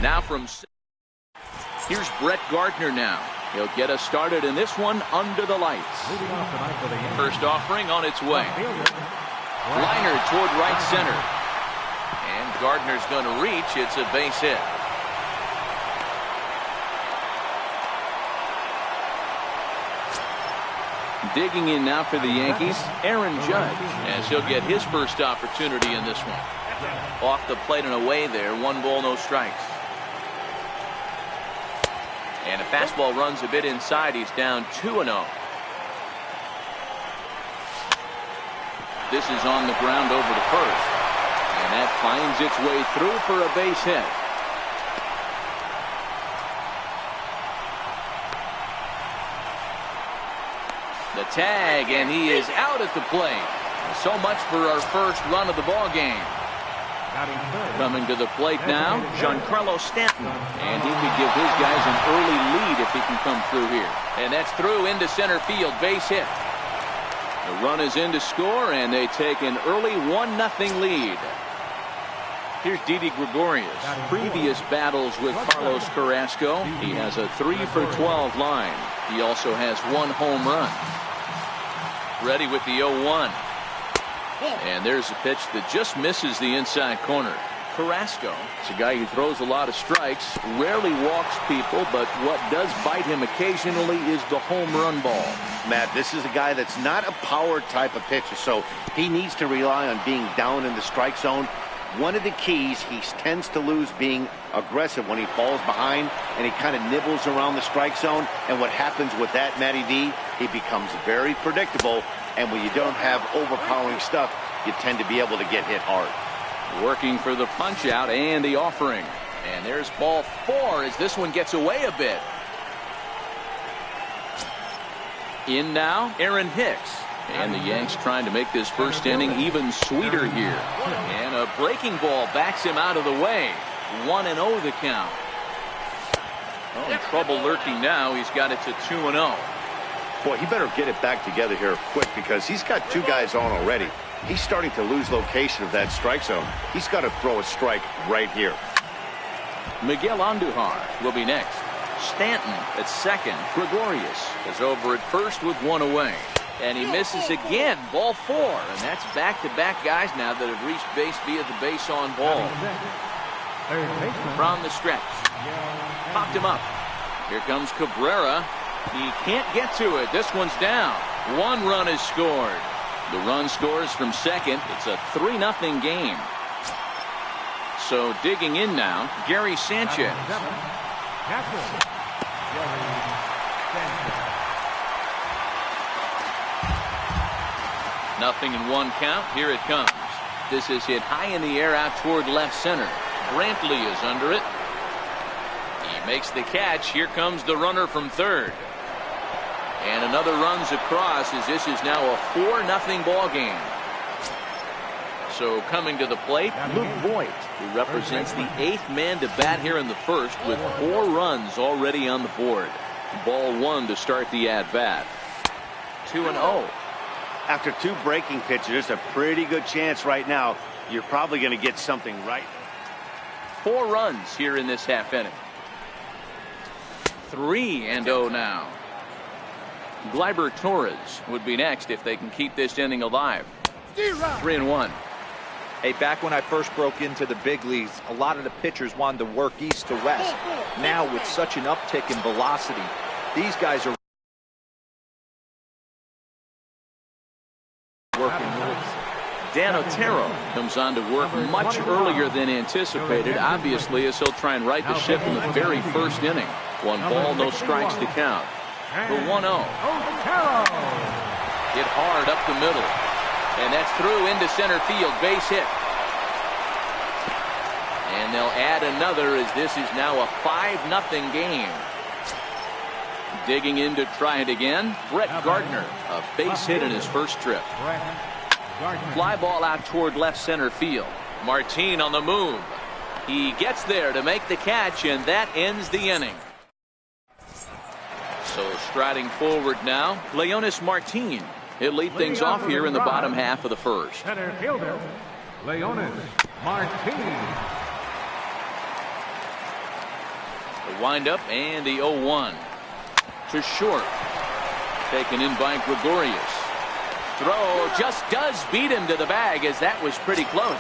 Now here's Brett Gardner now. He'll get us started in this one under the lights. First offering on its way. Liner toward right center. And Gardner's going to reach. It's a base hit. Digging in now for the Yankees, Aaron Judge, as he'll get his first opportunity in this one. Off the plate and away there, 1 ball, no strikes. And a fastball runs a bit inside. He's down 2-0. This is on the ground over to first. And that finds its way through for a base hit. The tag, and he is out at the plate. So much for our first run of the ball game. Coming to the plate now, Giancarlo Stanton. And he could give his guys an early lead if he can come through here. And that's through into center field, base hit. The run is in to score, and they take an early 1-0 lead. Here's Didi Gregorius. Previous battles with Carlos Carrasco. He has a 3-for-12 line. He also has 1 home run. Ready with the 0-1. And there's a pitch that just misses the inside corner. Carrasco is a guy who throws a lot of strikes, rarely walks people, but what does bite him occasionally is the home run ball. Matt, this is a guy that's not a power type of pitcher, so he needs to rely on being down in the strike zone. One of the keys, he tends to lose being aggressive when he falls behind, and he kind of nibbles around the strike zone. And what happens with that, Matty V, he becomes very predictable. And when you don't have overpowering stuff, you tend to be able to get hit hard. Working for the punch out and the offering. And there's ball 4 as this one gets away a bit. In now, Aaron Hicks. And the Yanks trying to make this first inning even sweeter here. And a breaking ball backs him out of the way. 1-0 the count. Oh, trouble lurking now. He's got it to 2-0. Boy, he better get it back together here quick, because he's got 2 guys on already. He's starting to lose location of that strike zone. He's got to throw a strike right here. Miguel Andujar will be next. Stanton at second. Gregorius is over at first with 1 away. And he misses again. Ball 4. And that's back-to-back guys now that have reached base via the base on ball. From the stretch. Popped him up. Here comes Cabrera. He can't get to it. This one's down. 1 run is scored. The run scores from second. It's a 3-0 game. So digging in now, Gary Sanchez. Nothing in 1 count. Here it comes. This is hit high in the air out toward left center. Brantley is under it. He makes the catch. Here comes the runner from third. And another runs across as this is now a 4-0 ball game. So coming to the plate, Luke Voigt, who represents the 8th man to bat here in the first with 4 runs already on the board. Ball 1 to start the at-bat. 2-0. After 2 breaking pitches, there's a pretty good chance right now you're probably going to get something right. 4 runs here in this half inning. 3-0 now. Gleyber Torres would be next if they can keep this inning alive. 3-1. Hey, back when I first broke into the big leagues, a lot of the pitchers wanted to work east to west. Now, with such an uptick in velocity, these guys are working north. Dan Otero comes on to work much earlier than anticipated, obviously, as he'll try and right the ship in the very first inning. 1 ball, no strikes to count. The 1-0. Hit hard up the middle. And that's through into center field. Base hit. And they'll add another as this is now a 5-0 game. Digging in to try it again, Brett Gardner. A base hit in his first trip. Fly ball out toward left center field. Martin on the move. He gets there to make the catch, and that ends the inning. So striding forward now, Leonis Martin. He'll lead things off here in the bottom half of the first. Center fielder, Leonis Martin. windup and the 0-1 to short. Taken in by Gregorius. Throw just does beat him to the bag, as that was pretty close.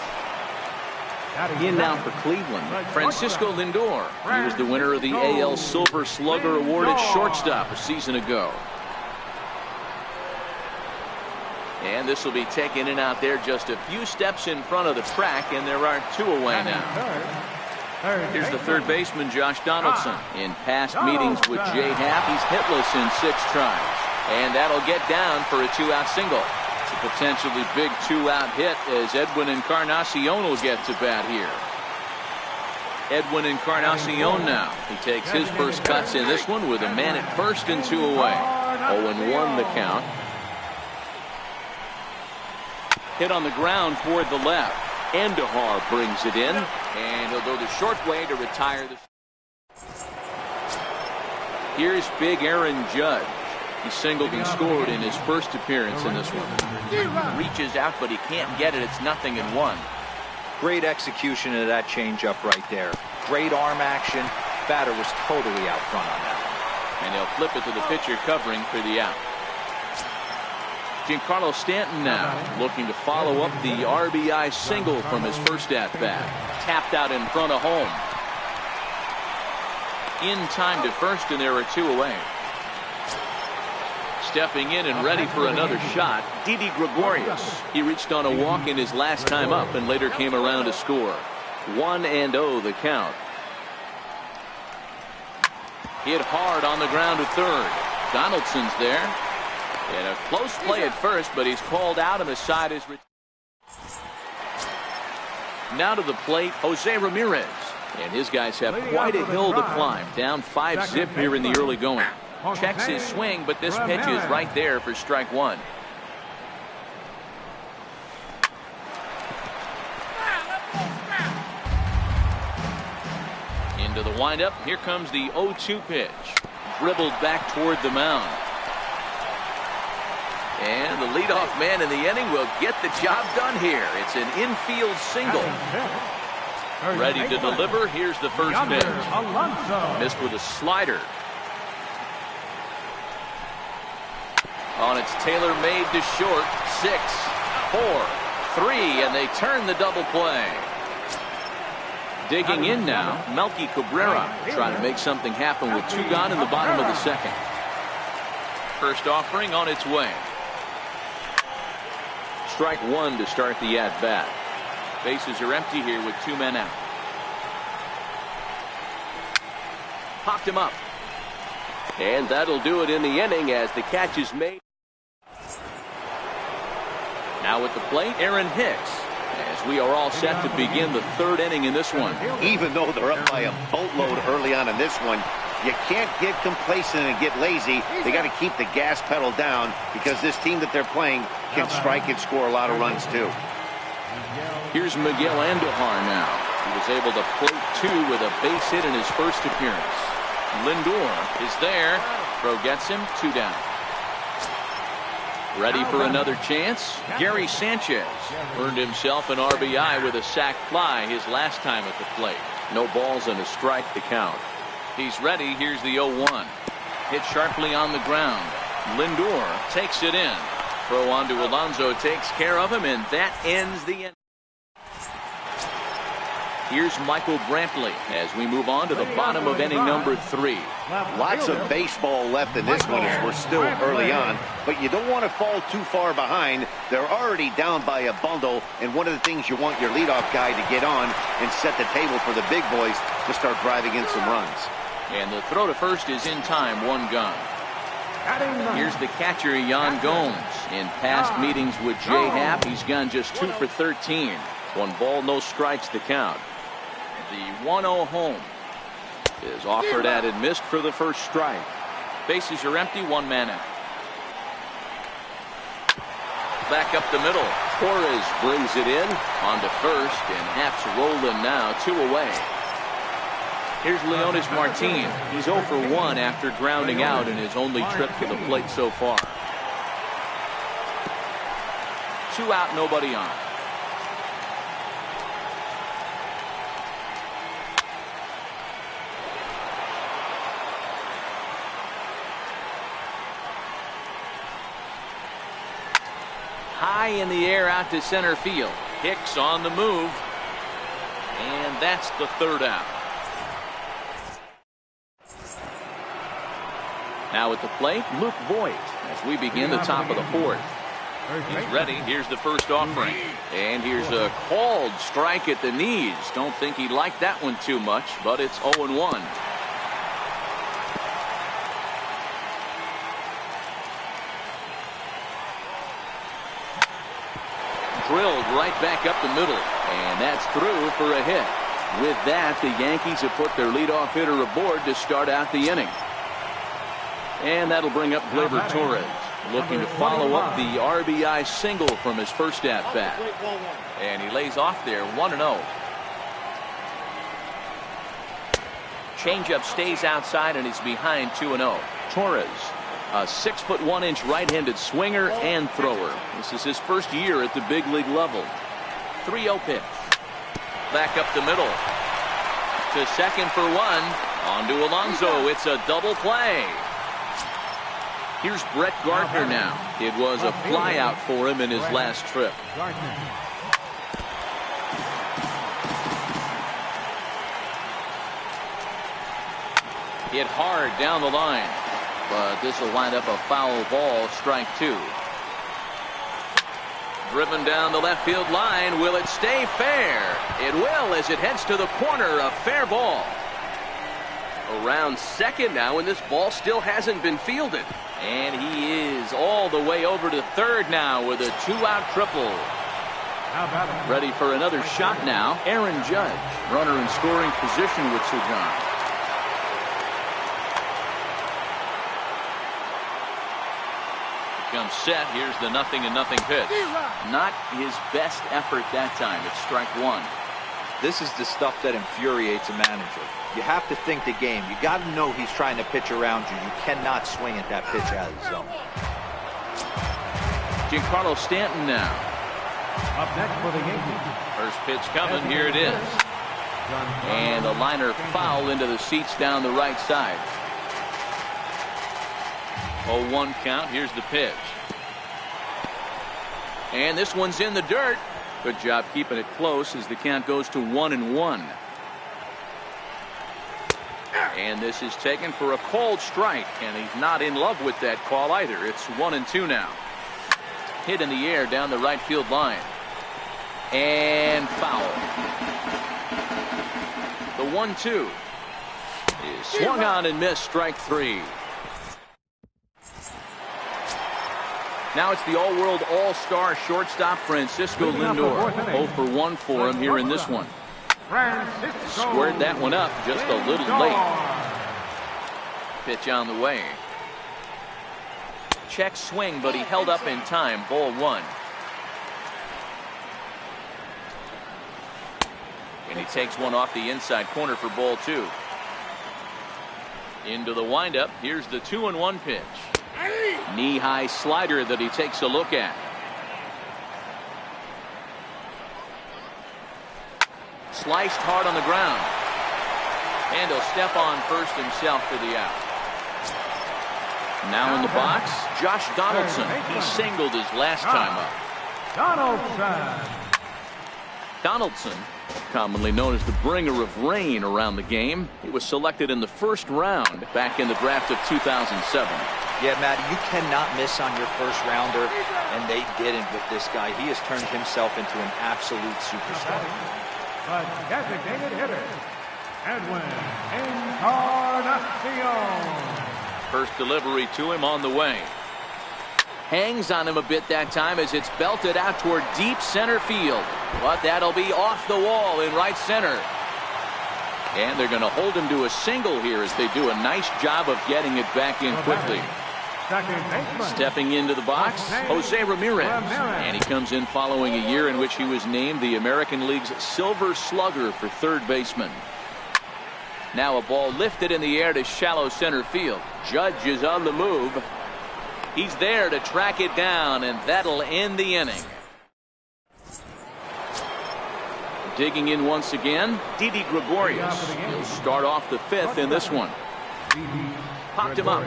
In now for Cleveland, Francisco Lindor. He was the winner of the AL Silver Slugger Award at shortstop a season ago. And this will be taken in out there just a few steps in front of the track, and there are 2 away now. Here's the third baseman, Josh Donaldson. In past meetings with Jay Happ, he's hitless in 6 tries. And that'll get down for a 2-out single. It's a potentially big 2-out hit as Edwin Encarnacion will get to bat here. Edwin Encarnacion now. He takes his first cuts in this one with a man at first and 2 away. 0-1 the count. Hit on the ground toward the left. Andujar brings it in, and he'll go the short way to retire the. Here's big Aaron Judge. He singled and scored in his first appearance in this one. Reaches out, but he can't get it. It's 0-1. Great execution of that changeup right there. Great arm action. Batter was totally out front on that. And he'll flip it to the pitcher covering for the out. Giancarlo Stanton now looking to follow up the RBI single from his first at-bat. Tapped out in front of home. In time to first, and there are 2 away. Stepping in and ready for another shot, Didi Gregorius. He reached on a walk in his last time up and later came around to score. 1-0 the count. Hit hard on the ground to third. Donaldson's there. And a close play at first, but he's called out and the side is. Now to the plate, Jose Ramirez. And his guys have quite a hill to climb. Down 5-zip here in the early going. Checks his swing, but this pitch is right there for strike 1. Into the windup. Here comes the 0-2 pitch. Dribbled back toward the mound. And the leadoff man in the inning will get the job done here. It's an infield single. Ready to deliver. Here's the first pitch. Missed with a slider. On its tailor-made to short. 6, 4, 3, and they turn the double play. Digging in now, Melky Cabrera trying to make something happen with 2 gone in the bottom of the second. First offering on its way. Strike 1 to start the at-bat. Bases are empty here with 2 men out. Popped him up. And that'll do it in the inning as the catch is made. Now at the plate, Aaron Hicks. As we are all set to begin the 3rd inning in this one. Even though they're up by a boatload early on in this one, you can't get complacent and get lazy. They got to keep the gas pedal down because this team that they're playing can strike and score a lot of runs too. Here's Miguel Andujar now. He was able to plate 2 with a base hit in his first appearance. Lindor is there. Throw gets him. 2 down. Ready for another chance. Gary Sanchez earned himself an RBI with a sac fly his last time at the plate. No balls and a strike to count. He's ready. Here's the 0-1. Hit sharply on the ground. Lindor takes it in. Throw on to Alonso takes care of him, and that ends the inning. Here's Michael Brantley as we move on to the bottom of inning number 3. Lots of baseball left in this one as we're still early on, but you don't want to fall too far behind. They're already down by a bundle, and one of the things you want your leadoff guy to get on and set the table for the big boys to start driving in some runs. And the throw to first is in time. 1 gone. Here's the catcher, Yan Gomes. In past meetings with Jay Happ, he's gone just 2 for 13. 1 ball, no strikes to count. The 1-0 home is offered at and missed for the first strike. Bases are empty. 1 man out. Back up the middle. Torres brings it in on to first, and Happ's rolling now. 2 away. Here's Leonis Martin. He's 0 for 1 after grounding out in his only trip to the plate so far. 2 out, nobody on. high in the air out to center field. Hicks on the move. And that's the third out. Now at the plate, Luke Voigt as we begin the top of the fourth. He's ready. Here's the first offering. And here's a called strike at the knees. Don't think he liked that one too much, but it's 0-1. Drilled right back up the middle. And that's through for a hit. With that, the Yankees have put their leadoff hitter aboard to start out the inning. And that'll bring up Gleyber Torres, looking to follow up the RBI single from his first at-bat. And he lays off there, 1-0. Changeup stays outside, and he's behind 2-0. Torres, a 6'1" right-handed swinger and thrower. This is his first year at the big league level. 3-0 pitch. Back up the middle. To second for one. On to Alonso. It's a double play. Here's Brett Gardner now. It was a flyout for him in his last trip. Hit hard down the line. But this will wind up a foul ball, strike two. Driven down the left field line. Will it stay fair? It will as it heads to the corner. A fair ball. Around second now, and this ball still hasn't been fielded. And he is all the way over to third now with a two-out triple. Ready for another shot now. Aaron Judge, runner in scoring position with Sugan. Comes set. Here's the 0-0 pitch. Not his best effort that time. It's strike one. This is the stuff that infuriates a manager. You have to think the game. You got to know he's trying to pitch around you. You cannot swing at that pitch out of the zone. Giancarlo Stanton now. Up next for the Yankees. First pitch coming. Here it is. And a liner foul into the seats down the right side. 0-1 count. Here's the pitch. And this one's in the dirt. Good job keeping it close as the count goes to 1-1. And this is taken for a called strike, and he's not in love with that call either. It's 1-2 now. Hit in the air down the right field line. And foul. The 1-2 is swung on and missed, strike three. Now it's the all-world all-star shortstop Francisco Lindor. 0 for 1 for him here in this one. Squared that one up just a little late. Pitch on the way. Check swing, but he held up in time. Ball one. And he takes one off the inside corner for ball two. Into the windup. Here's the 2-1 pitch. Knee-high slider that he takes a look at. Sliced hard on the ground. And he'll step on first himself for the out. Now in the box, Josh Donaldson. He singled his last time up. Donaldson, commonly known as the bringer of rain around the game. He was selected in the first round back in the draft of 2007. Yeah, Matt, you cannot miss on your first rounder, and they didn't with this guy. He has turned himself into an absolute superstar. The designated hitter, Edwin Encarnacion. First delivery to him on the way. Hangs on him a bit that time as it's belted out toward deep center field. But that'll be off the wall in right center. And they're going to hold him to a single here as they do a nice job of getting it back in quickly. Stepping into the box, Jose Ramirez. And he comes in following a year in which he was named the American League's Silver Slugger for third baseman. Now a ball lifted in the air to shallow center field. Judge is on the move. He's there to track it down, and that'll end the inning. Digging in once again, Didi Gregorius. He'll start off the fifth in this one. Popped him up.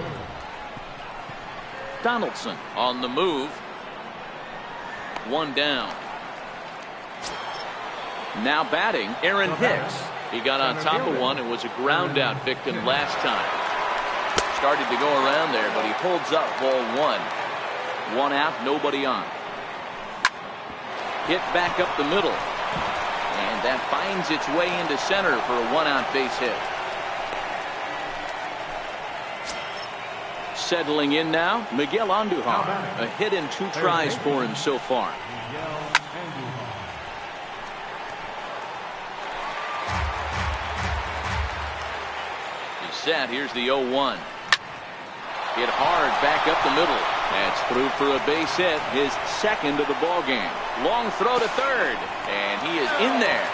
Donaldson on the move. One down. Now batting, Aaron Hicks. He got on top of one and was a ground out victim last time. Started to go around there, but he holds up ball one. One out, nobody on. Hit back up the middle. And that finds its way into center for a one-out base hit. Settling in now, Miguel Andujar. A hit in 2 tries for him so far. He's set. Here's the 0-1. Hit hard back up the middle. That's through for a base hit, his second of the ball game. Long throw to third, and he is in there.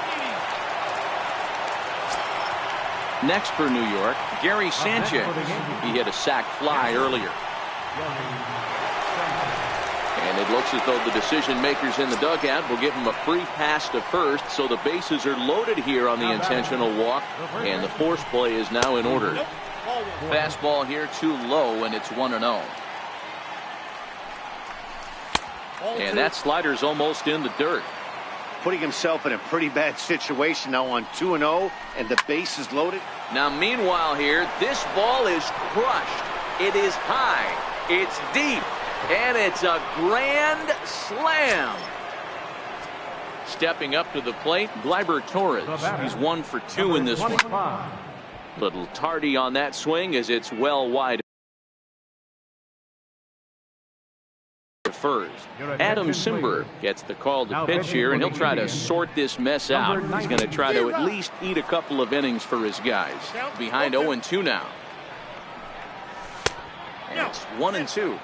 Next for New York, Gary Sanchez. He hit a sac fly earlier. And it looks as though the decision makers in the dugout will give him a free pass to first, so the bases are loaded here on the intentional walk, and the force play is now in order. Fastball here too low, and it's 1-0. And that slider's almost in the dirt. Putting himself in a pretty bad situation now on 2-0, and the base is loaded. Now meanwhile here, this ball is crushed. It is high, it's deep, and it's a grand slam. Stepping up to the plate, Gleyber Torres. He's 1 for 2 in this one. Little tardy on that swing as it's well wide. Adam Simber gets the call to pitch here, and he'll try to sort this mess out. He's going to try to at least eat a couple of innings for his guys. Behind 0-2 now. And it's 1-2.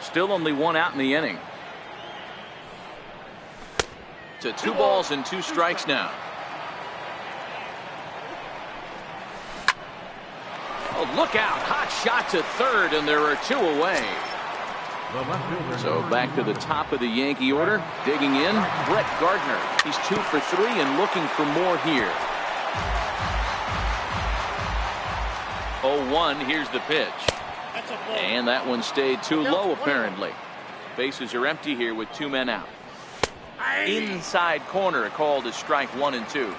Still only 1 out in the inning. To 2 balls and 2 strikes now. Oh, look out. Hot shot to third, and there are 2 away. So back to the top of the Yankee order. Digging in, Brett Gardner. He's 2 for 3 and looking for more here. 0-1, here's the pitch. And that one stayed too low apparently. Bases are empty here with 2 men out. Inside corner, called as strike 1 and 2.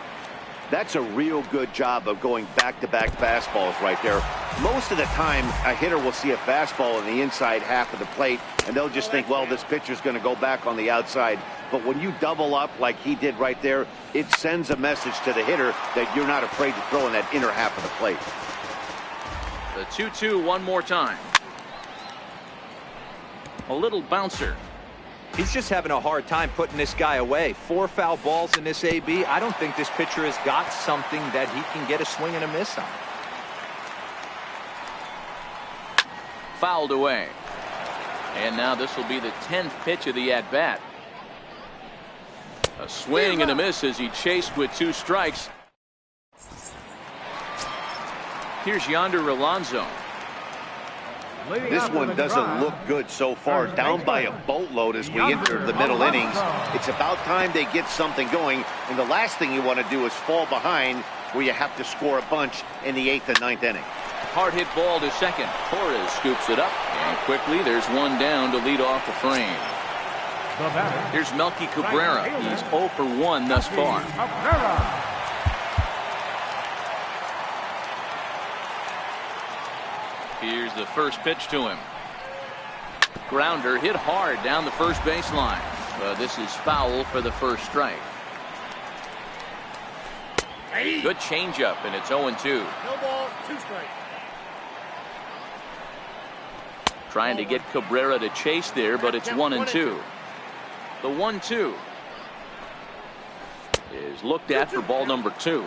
That's a real good job of going back-to-back fastballs right there. Most of the time, a hitter will see a fastball in the inside half of the plate, and they'll just think, well, this pitcher's going to go back on the outside. But when you double up like he did right there, it sends a message to the hitter that you're not afraid to throw in that inner half of the plate. The 2-2 one more time. A little bouncer. He's just having a hard time putting this guy away. 4 foul balls in this AB. I don't think this pitcher has got something that he can get a swing and a miss on. Fouled away. And now this will be the 10th pitch of the at-bat. A swing and a miss as he chased with 2 strikes. Here's Yonder Alonso. This one doesn't look good so far. Down by a boatload as we enter the middle innings. It's about time they get something going, and the last thing you want to do is fall behind where you have to score a bunch in the 8th and 9th inning. Hard hit ball to second. Torres scoops it up, and quickly there's 1 down to lead off the frame. Here's Melky Cabrera. He's 0 for 1 thus far. Here's the first pitch to him. Grounder hit hard down the first baseline. This is foul for the first strike. Good changeup, and it's 0-2. No balls, 2 strikes. Trying to get Cabrera to chase there, but it's 1-2. The 1-2 is looked at for ball number 2.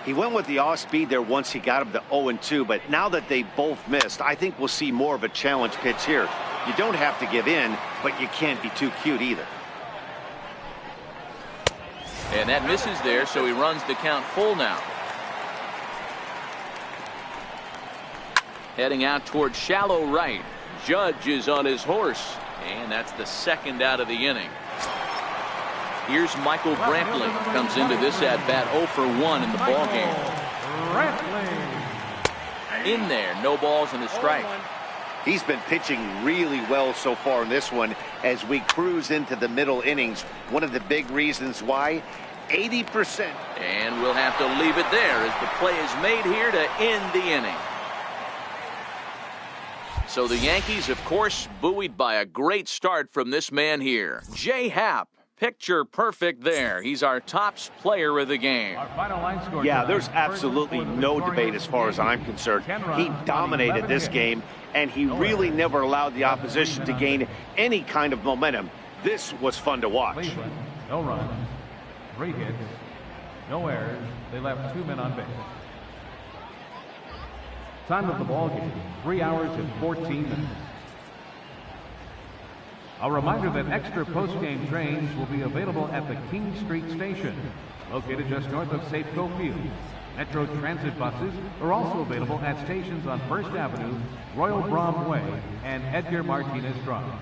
He went with the off speed there once he got him to 0-2, but now that they both missed, I think we'll see more of a challenge pitch here. You don't have to give in, but you can't be too cute either. And that misses there, so he runs the count full now. Heading out towards shallow right. Judge is on his horse, and that's the 2nd out of the inning. Here's Michael Brantley. Comes into this at-bat 0 for 1 in the ballgame. In there, no balls and a strike. He's been pitching really well so far in this one as we cruise into the middle innings. One of the big reasons why, 80%. And we'll have to leave it there as the play is made here to end the inning. So the Yankees, of course, buoyed by a great start from this man here. Jay Happ, picture perfect there. He's our top player of the game. Yeah, there's absolutely no debate as far as I'm concerned. He dominated this game, and he really never allowed the opposition to gain any kind of momentum. This was fun to watch. No runs, 3 hits, no errors. They left 2 men on base. Time of the ball game, 3 hours and 14 minutes. A reminder that extra post-game trains will be available at the King Street Station, located just north of Safeco Field. Metro Transit buses are also available at stations on First Avenue, Royal Brom Way, and Edgar Martinez Drive.